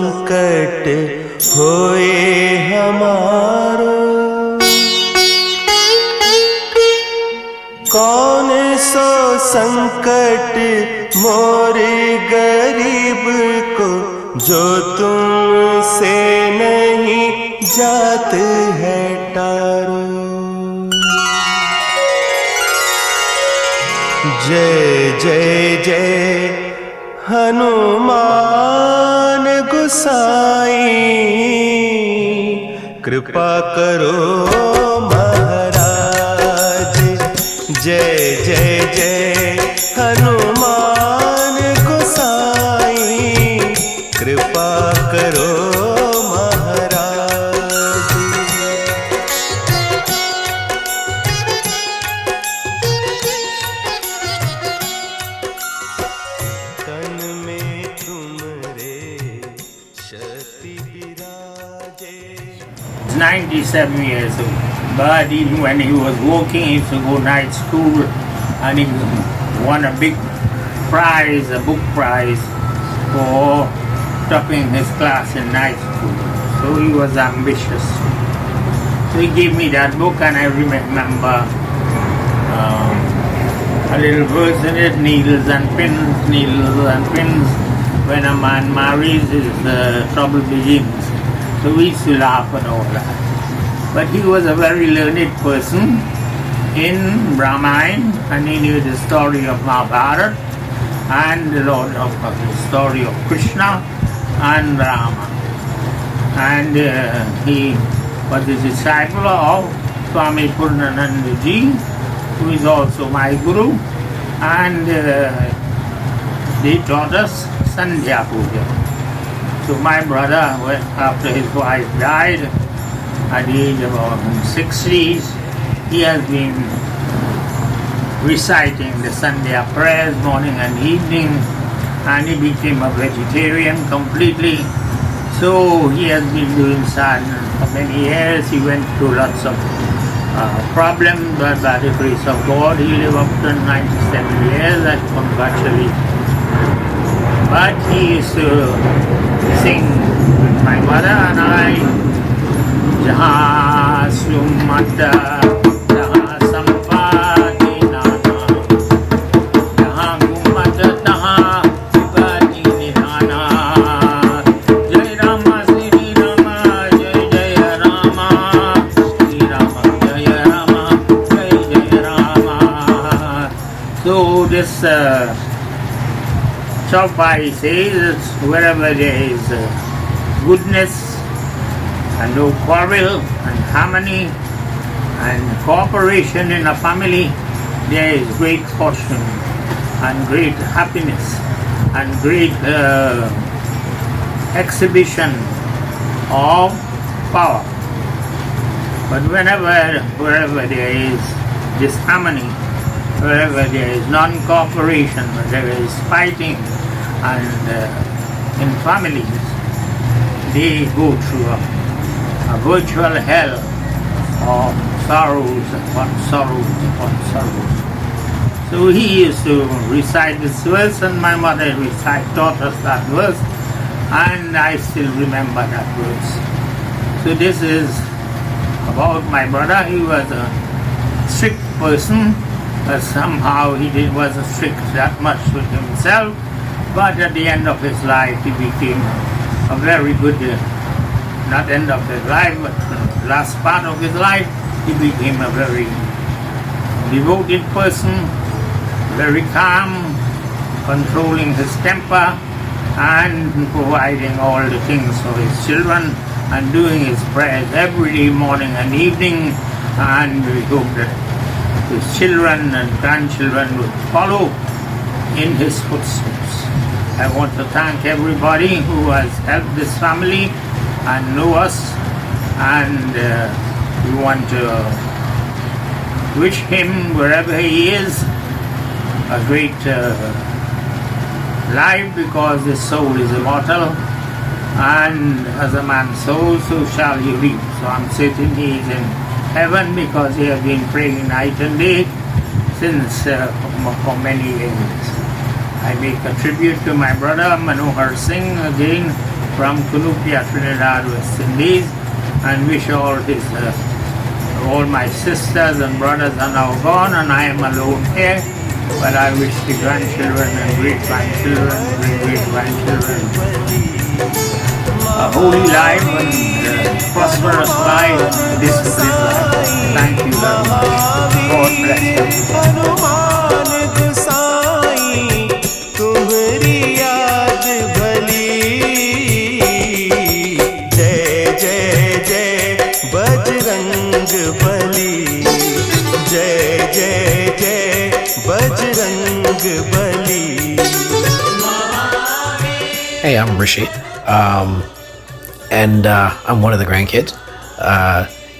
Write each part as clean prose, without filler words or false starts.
संकट होए हमारो, कौन सो संकट मोरे गरीब को, जो तुमसे नहीं जात है टारो। जय जय जय हनुमान गुसाई, कृपा करो महाराज। जय जय जय हनुमान गुसाई, कृपा करो महाराज। तन में तुमरे शक्ति विराजे। 97 years old, but even when he was working, he used to go night school, and he won a big prize, a book prize, for topping his class in night school. So he was ambitious. So he gave me that book, and I remember a little verse in it: needles and pins, needles and pins. When a man marries, his trouble begins. So we used to laugh and all that. But he was a very learned person in Brahmine, and he knew the story of Mahabharata and the story of Krishna and Rama. And he was a disciple of Swami Purnananda Ji, who is also my guru, and they taught us Sandhya Puja. So my brother, after his wife died at the age of about 60s, he has been reciting the Sandhya prayers morning and evening, and he became a vegetarian completely. So he has been doing sadhana for many years. He went through lots of problems, but by the grace of God, he lived up to 97 years. I congratulate him. But he used to sing with my mother and I, Jahan Sumata, Jahan Sampati Nana, Jahan Gumata Taha Sipati Nidhana, Jai Rama Sri Rama, Jai Jai Rama, Sri Rama Jai Rama, Jai Jai Rama. So this Chaupai says wherever there is goodness and no quarrel and harmony and cooperation in a family, there is great fortune and great happiness and great exhibition of power. But wherever there is disharmony, wherever there is non-cooperation, where there is fighting, and in families, they go through a virtual hell of sorrows upon sorrows upon sorrows. So he used to recite this verse, and my mother taught us that verse, and I still remember that verse. So this is about my brother. He was a strict person, but somehow he wasn't strict that much with himself. But at the end of his life, he became a very good, not end of his life, but last part of his life, he became a very devoted person, very calm, controlling his temper, and providing all the things for his children, and doing his prayers every day, morning and evening. And we hope that his children and grandchildren will follow in his footsteps. I want to thank everybody who has helped this family and know us, and we want to wish him, wherever he is, a great life, because his soul is immortal, and as a man sows, so shall he reap. So I'm certain he is in heaven, because he has been praying night and day since for many years. I make a tribute to my brother Manohar Singh again, from Cunupia, Trinidad, West Indies, and wish all all my sisters and brothers are now gone, and I am alone here. But I wish the grandchildren and great-grandchildren and great-grandchildren a holy life and prosperous life, disciplined life. Thank you very much. God bless you. Hanuman गोसाई तुम्हारी याद भली जय जय जय बजरंग बली जय जय जय Bajrang Bali. Hey, I'm Rishi, and I'm one of the grandkids.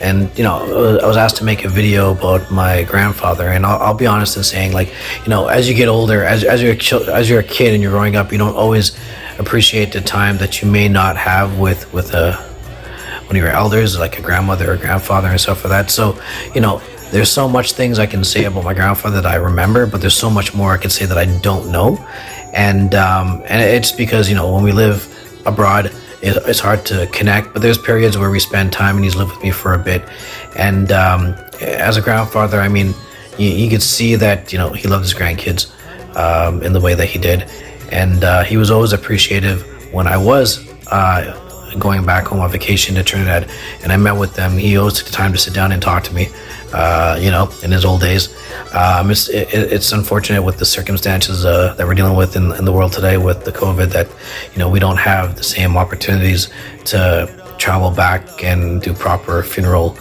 And I was asked to make a video about my grandfather, and I'll be honest in saying, like, as you get older, as you're a kid and you're growing up, you don't always appreciate the time that you may not have with one of your elders, like a grandmother or grandfather and stuff like that. So, there's so much things I can say about my grandfather that I remember, but there's so much more I can say that I don't know. And it's because, when we live abroad, it's hard to connect, but there's periods where we spend time and he's lived with me for a bit. And as a grandfather, I mean, you could see that, he loved his grandkids in the way that he did. And he was always appreciative when I was going back home on vacation to Trinidad and I met with them. He always took the time to sit down and talk to me, in his old days. It's unfortunate with the circumstances that we're dealing with in the world today with the COVID that, we don't have the same opportunities to travel back and do proper funeral,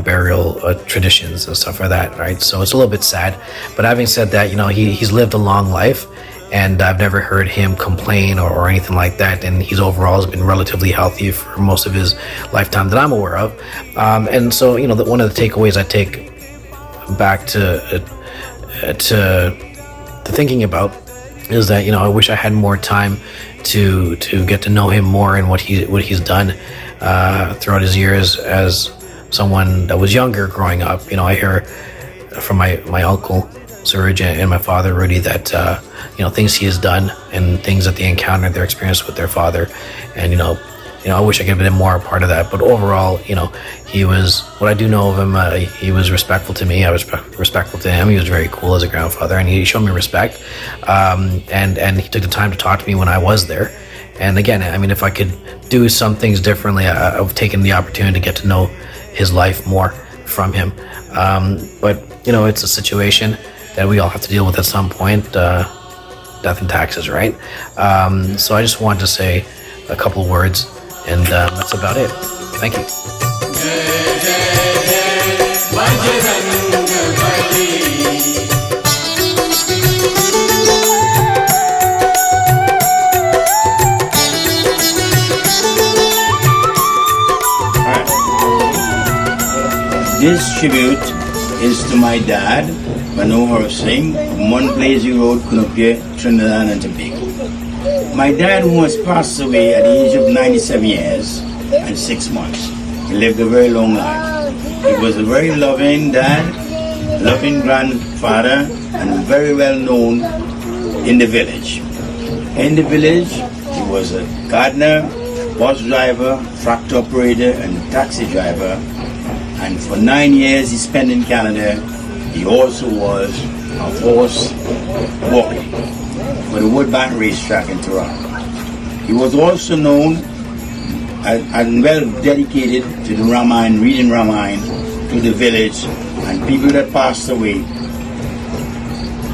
burial traditions and stuff like that, right? So it's a little bit sad. But having said that, he's lived a long life and I've never heard him complain or anything like that. And he's overall has been relatively healthy for most of his lifetime that I'm aware of. And so, one of the takeaways I take back to thinking about is that, I wish I had more time to get to know him more and what he's done throughout his years as someone that was younger growing up. I hear from my uncle Surge and my father Rudy that things he has done and things that they encountered, their experience with their father, and I wish I could have been more a part of that. But overall, he was, what I do know of him, he was respectful to me. I was respectful to him. He was very cool as a grandfather, and he showed me respect. And he took the time to talk to me when I was there. And again, I mean, if I could do some things differently, I've taken the opportunity to get to know his life more from him. But it's a situation that we all have to deal with at some point. Death and taxes, right? So I just wanted to say a couple words, and that's about it. Thank you. This tribute is to my dad, Manohar Singh, from One Blazy Road, Cunupia, Trinidad and Tobago. My dad, who has passed away at the age of 97 years and 6 months, he lived a very long life. He was a very loving dad, loving grandfather, and very well known in the village. In the village, he was a gardener, bus driver, tractor operator, and taxi driver. And for 9 years he spent in Canada. He also was a horse walker for the Woodbank racetrack in Toronto. He was also known and well dedicated to the Ramayana, reading Ramayana to the village and people that passed away.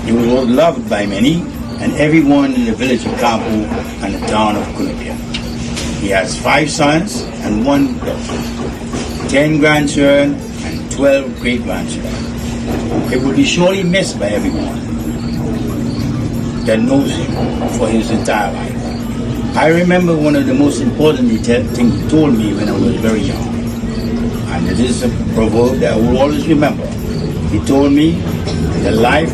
He was loved by many and everyone in the village of Campo and the town of Cunupia. He has 5 sons and 1 daughter, 10 grandchildren and 12 great-grandchildren. He will be surely missed by everyone that knows him for his entire life. I remember one of the most important things he told me when I was very young. And it is a proverb that I will always remember. He told me, the life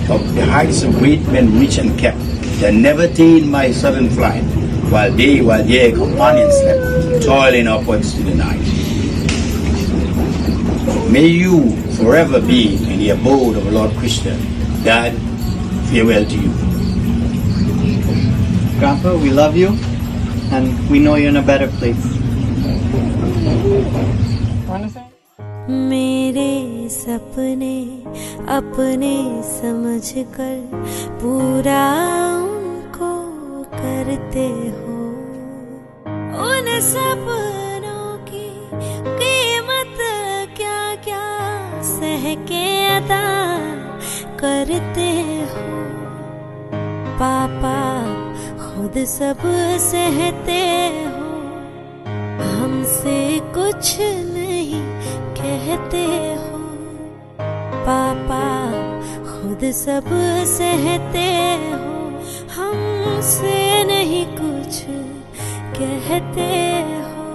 of the heights of great men rich and kept, that never tamed my sudden flight, while their companions slept, toiling upwards to the night. May you forever be in the abode of Lord Krishna. Dad, farewell to you. Grandpa, we love you. and we know you're in a better place. मेरे सपने अपने समझकर पूरा उनको करते हो, उन सपनों की कीमत क्या क्या सह के अदा करते हो। पापा खुद सब सहते हो, हमसे कुछ नहीं कहते हो। पापा खुद सब सहते हो, हमसे नहीं कुछ कहते हो।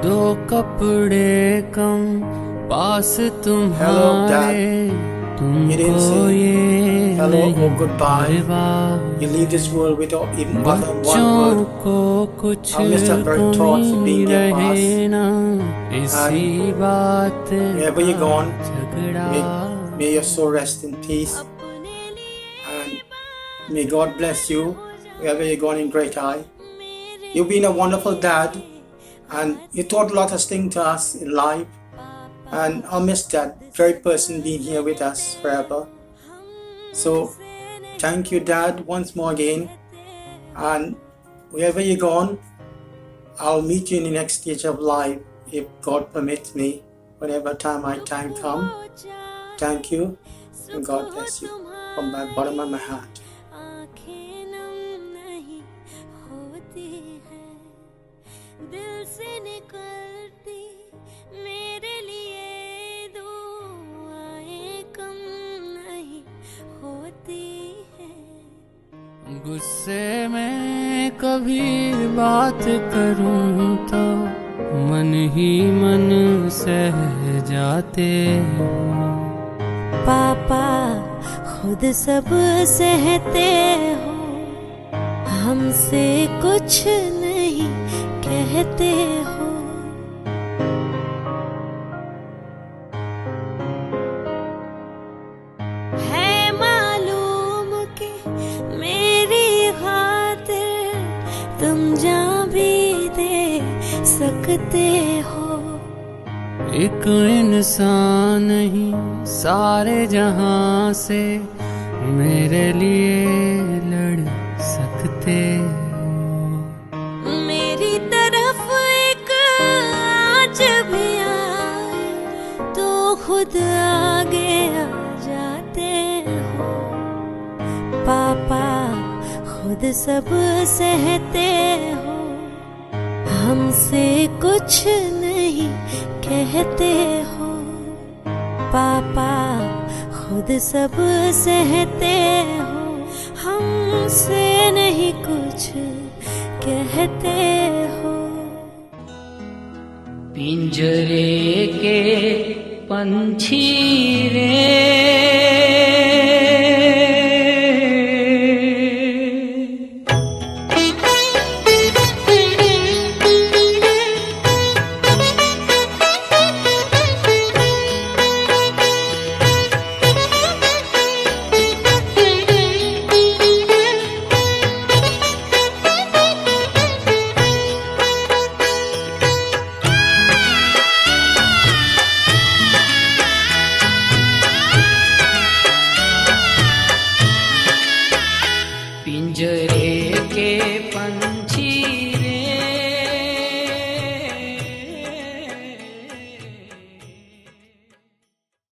दो कपड़े कम पास तुम्हारे, तुमको ये hello or नहीं goodbye. परवाह। You leave this world without even uttering one बच्चों word. को कुछ I miss that very thoughts of कमी being their boss. रहे ना, इसी बात Wherever you're gone, झगड़ा। may your soul rest in peace. And may God bless you wherever you're going in great eye. You've been a wonderful dad, and you taught a lot of things to us in life. And I'll miss that very person being here with us forever. So thank you, Dad, once more again. And wherever you're gone, I'll meet you in the next stage of life if God permits me, whenever my time come. Thank you, and God bless you from the bottom of my heart. आँखें नम नहीं होती हैं, दिल से निकलती मेरे लिए दुआएं कम नहीं होती हैं। गुस्से में कभी बात करूं तो मन ही मन सह जाते हो। पापा खुद सब सहते हो, हमसे कुछ नहीं कहते हो। है मालूम कि मेरी खातिर तुम जान भी दे सकते हो। एक इंसान नहीं सारे जहां से मेरे लिए लड़ सकते हो। मेरी तरफ एक आँच भी आए तो खुद आगे आ जाते हो। पापा खुद सब सहते हो, हमसे कुछ नहीं कहते हो। पापा खुद सब सहते हो, हमसे नहीं कुछ कहते हो। पिंजरे के पंछी रे, पिंजरे के पंछी